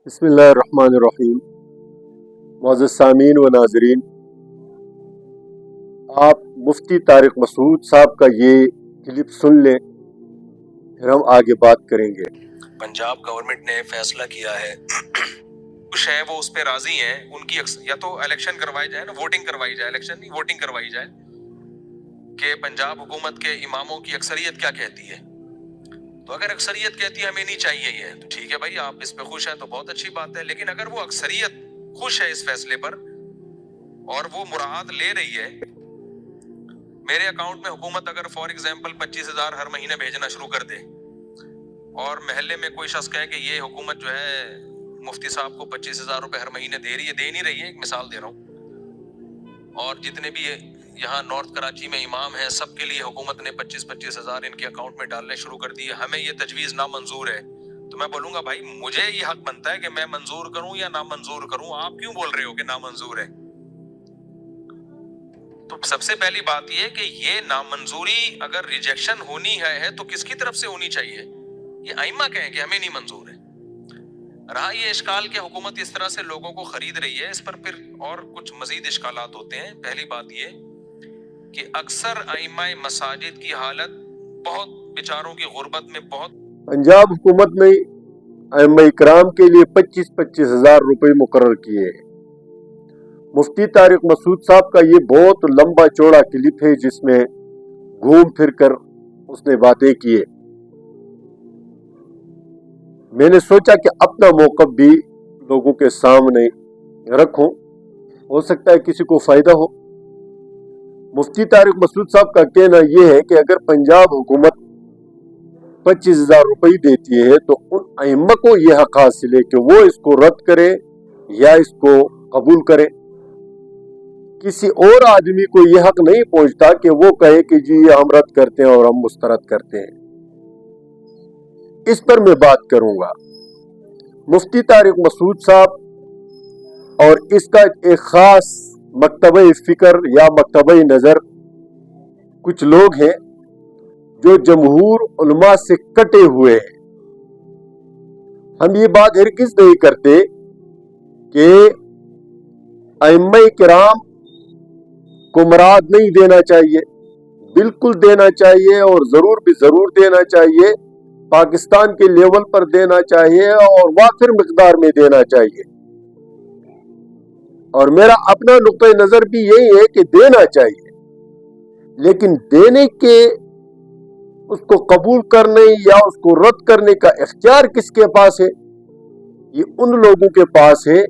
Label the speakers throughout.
Speaker 1: बिस्मिल्लाहिर्रहमानिर्रहीम। मुअज़्ज़ज़ सामीन व नाज़रीन, आप मुफ्ती तारिक मसूद साहब का ये क्लिप सुन लें, फिर हम आगे बात करेंगे।
Speaker 2: पंजाब गवर्नमेंट ने फैसला किया है, कुछ है वो उस पे राजी हैं, उनकी या तो इलेक्शन करवाई जाए ना, वोटिंग करवाई जाए, इलेक्शन नहीं वोटिंग करवाई जाए कि पंजाब हुकूमत के इमामों की अक्सरियत क्या कहती है। तो अगर अक्सरियत कहती है हमें नहीं चाहिए ये, तो ठीक है भाई, आप इस पे खुश हैं तो बहुत अच्छी बात है। लेकिन अगर वो अक्सरियत खुश है इस फैसले पर और वो मुराद ले रही है, मेरे अकाउंट में हुकूमत अगर फॉर एग्जाम्पल 25,000 हर महीने भेजना शुरू कर दे और महल्ले में कोई शख्स कहे कि ये हुकूमत जो है मुफ्ती साहब को 25,000 रुपए हर महीने दे रही है, दे नहीं रही है, एक मिसाल दे रहा हूँ, और जितने भी यहाँ नॉर्थ कराची में इमाम हैं सबके लिए हुकूमत ने 25,000 इनके अकाउंट में डालने शुरू कर दिए, हमें ये तजवीज़ नामंजूर है, तो मैं बोलूंगा भाई मुझे ये हक बनता है कि मैं मंजूर करूं या नामंजूर करूं, आप क्यों बोल रहे हो कि नामंजूर है। तो सबसे पहली बात ये कि ये नामंजूरी अगर रिजेक्शन होनी है तो किसकी तरफ से होनी चाहिए, ये आइमा कहें कि हमें नहीं मंजूर है। रहा ये इश्काल कि हुकूमत इस तरह से लोगों को खरीद रही है, इस पर फिर और कुछ मजीद इश्कालात होते हैं। पहली बात ये कि अक्सर आइमा मसाजिद की हालत बहुत बेचारों की गुर्बत में बहुत।
Speaker 1: पंजाब हुकूमत ने आइम्मा इकराम के लिए 25-25 हज़ार रुपये मुकर्रर किए हैं। मुफ्ती तारिक मसूद साहब का ये बहुत लंबा चौड़ा क्लिप है जिसमें घूम फिर कर उसने बातें की है। मैंने सोचा कि अपना मौक़िफ़ भी लोगों के सामने रखूं, हो सकता है किसी को फ़ायदा हो। मुफ्ती तारिक मसूद साहब का कहना यह है कि अगर पंजाब हुकूमत 25,000 रुपये देती है तो उन अइम्मा को यह हक हासिल है कि वो इसको रद्द करे या इसको कबूल करे। किसी और आदमी को यह हक नहीं पहुंचता कि वो कहे कि जी ये हम रद्द करते हैं और हम मुस्तरद करते हैं। इस पर मैं बात करूंगा। मुफ्ती तारिक मसूद साहब और इसका एक खास मकतबे फिक्र या मकतबे नज़र कुछ लोग हैं जो जमहूर उलमा से कटे हुए हैं। हम ये बात हरगिज़ नहीं करते कि अइम्मा किराम को मराद नहीं देना चाहिए, बिल्कुल देना चाहिए और ज़रूर भी ज़रूर देना चाहिए, पाकिस्तान के लेवल पर देना चाहिए और वाफिर मिकदार में देना चाहिए। और मेरा अपना नुक्ता नज़र भी यही है कि देना चाहिए, लेकिन देने के उसको कबूल करने या उसको रद्द करने का इख्तियार किसके पास है? ये उन लोगों के पास है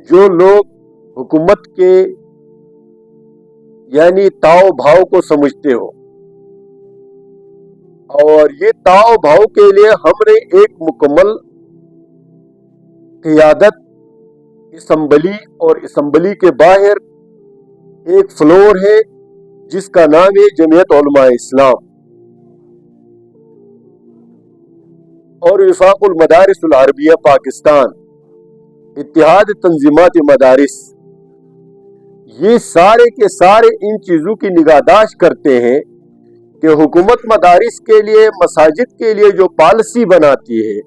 Speaker 1: जो लोग हुकूमत के यानी ताव भाव को समझते हो। और ये ताव भाव के लिए हमने एक मुकम्मल क़ियादत असम्बली और असम्बली के बाहर एक फ्लोर है जिसका नाम है जमीयत उलमाए इस्लाम और वफाकुल मदारिस अल अरबिया पाकिस्तान, इत्तिहाद तंजीमात मदारिस, ये सारे के सारे इन चीज़ों की निगाहदाश्त करते हैं कि हुकूमत मदारिस के लिए, मसाजिद के लिए जो पॉलिसी बनाती है,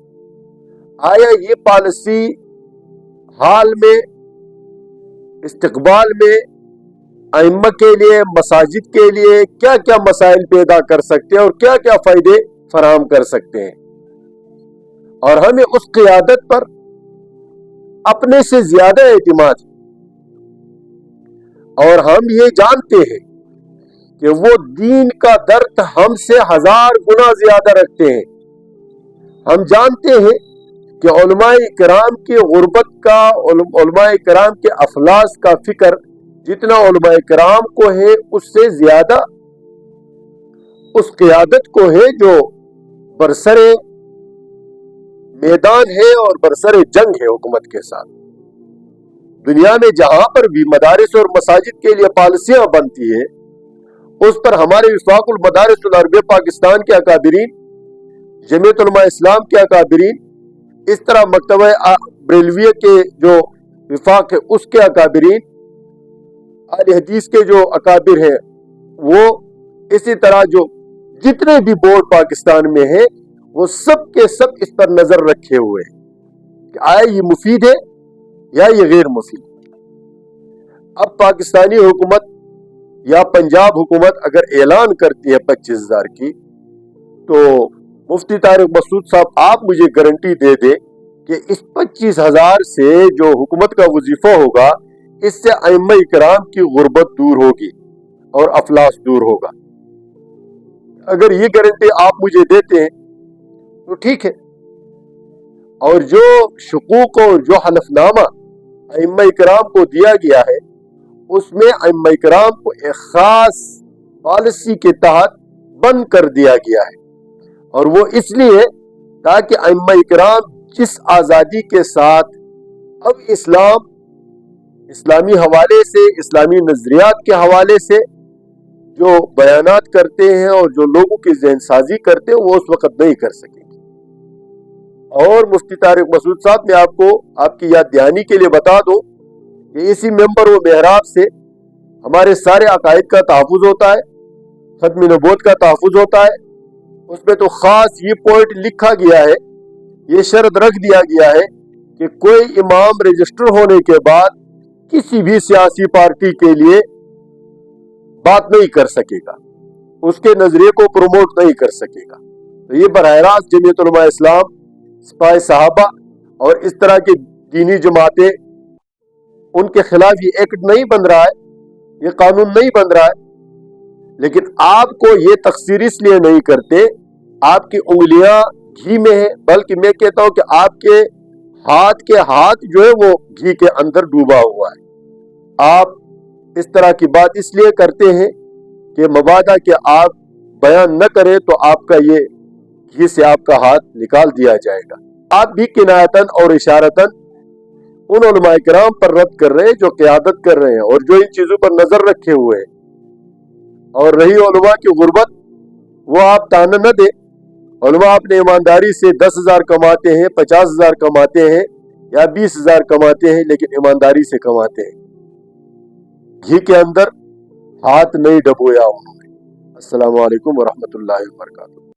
Speaker 1: आया ये पॉलिसी हाल में, इस्तकबाल में अइम्मा के लिए, मसाजिद के लिए क्या क्या मसाइल पैदा कर सकते हैं और क्या क्या फ़ायदे फराहम कर सकते हैं। और हमें उस क़ियादत पर अपने से ज़्यादा एतमाद है और हम ये जानते हैं कि वो दीन का दर्द हमसे 1000 गुना ज्यादा रखते हैं। हम जानते हैं कि उलमाए किराम की गुर्बत का, उलमाए किराम के अफलास का फिक्र जितना उलमाए किराम को है उससे ज्यादा उस क़ियादत को है जो बरसरे मैदान है और बरसरे जंग है हुकूमत के साथ। दुनिया में जहां पर भी मदारिस और मसाजिद के लिए पॉलिसियां बनती है उस पर हमारे वफाकुल मदारिस अल अरबिया पाकिस्तान के अकाबिरीन, जमीयत उलमा इस्लाम के अकाबिरीन, इस तरह मकतबा बरेलविया के जो विफाक है उसके अकाबिरीन, अहले हदीस के जो अकाबिर हैं वो, इसी तरह जो जितने भी बोर्ड पाकिस्तान में हैं वो सब के सब इस पर नजर रखे हुए हैं। कि आया ये मुफीद है या ये गैर मुफीद। अब पाकिस्तानी हुकूमत या पंजाब हुकूमत अगर ऐलान करती है 25,000 की, तो मुफ्ती तारिक मसूद साहब आप मुझे गारंटी दे दे कि इस 25,000 से जो हुकूमत का वजीफा होगा, इससे अइम्मा इकराम की गुर्बत दूर होगी और अफलास दूर होगा। अगर ये गारंटी आप मुझे देते हैं तो ठीक है। और जो शुकूक और जो हलफनामा अइम्मा इकराम को दिया गया है, उसमें अइम्मा इकराम को एक खास पॉलिसी के तहत बंद कर दिया गया है, और वो इसलिए ताकि अइम्मा इकराम जिस आज़ादी के साथ अब इस्लामी हवाले से, इस्लामी नजरियात के हवाले से जो बयानात करते हैं और जो लोगों की ज़हन साजी करते हैं, वो उस वक्त नहीं कर सकेंगे। और मुफ्ती तारिक मसूद साहब, मैं आपको आपकी याद दहानी के लिए बता दूं कि इसी मेंबर व मेहराब से हमारे सारे अकायद का तहफ़्फ़ुज़ होता है, खत्म नबूवत का तहफ़्फ़ुज़ होता है। उसमें तो ख़ास ये पॉइंट लिखा गया है, ये शर्त रख दिया गया है कि कोई इमाम रजिस्टर होने के बाद किसी भी सियासी पार्टी के लिए बात नहीं कर सकेगा, उसके नजरिए को प्रमोट नहीं कर सकेगा। तो ये बराह रास्त जमीयत उलमा इस्लाम, सिपाही साहबा और इस तरह की दीनी जमातें, उनके खिलाफ ये एक्ट नहीं बन रहा है, ये कानून नहीं बन रहा है। लेकिन आपको ये तकसीर इसलिए नहीं करते, आपकी उंगलियां घी में है, बल्कि मैं कहता हूं कि आपके हाथ जो है वो घी के अंदर डूबा हुआ है। आप इस तरह की बात इसलिए करते हैं कि मबादा कि आप बयान न करें तो आपका ये घी से आपका हाथ निकाल दिया जाएगा। आप भी किनायतन और इशारतन उन उलमा इकराम पर रद्द कर रहे हैं जो क़यादत कर रहे हैं और जो इन चीजों पर नजर रखे हुए हैं। और रही उलमा की गुर्बत, वो आप ताना न दे। उलमा अपने ईमानदारी से 10,000 कमाते हैं, 50,000 कमाते हैं या 20,000 कमाते हैं, लेकिन ईमानदारी से कमाते हैं। घी के अंदर हाथ नहीं डबोया उन्होंने। अस्सलामु अलैकुम वरहमतुल्लाहि वबरकातुहू।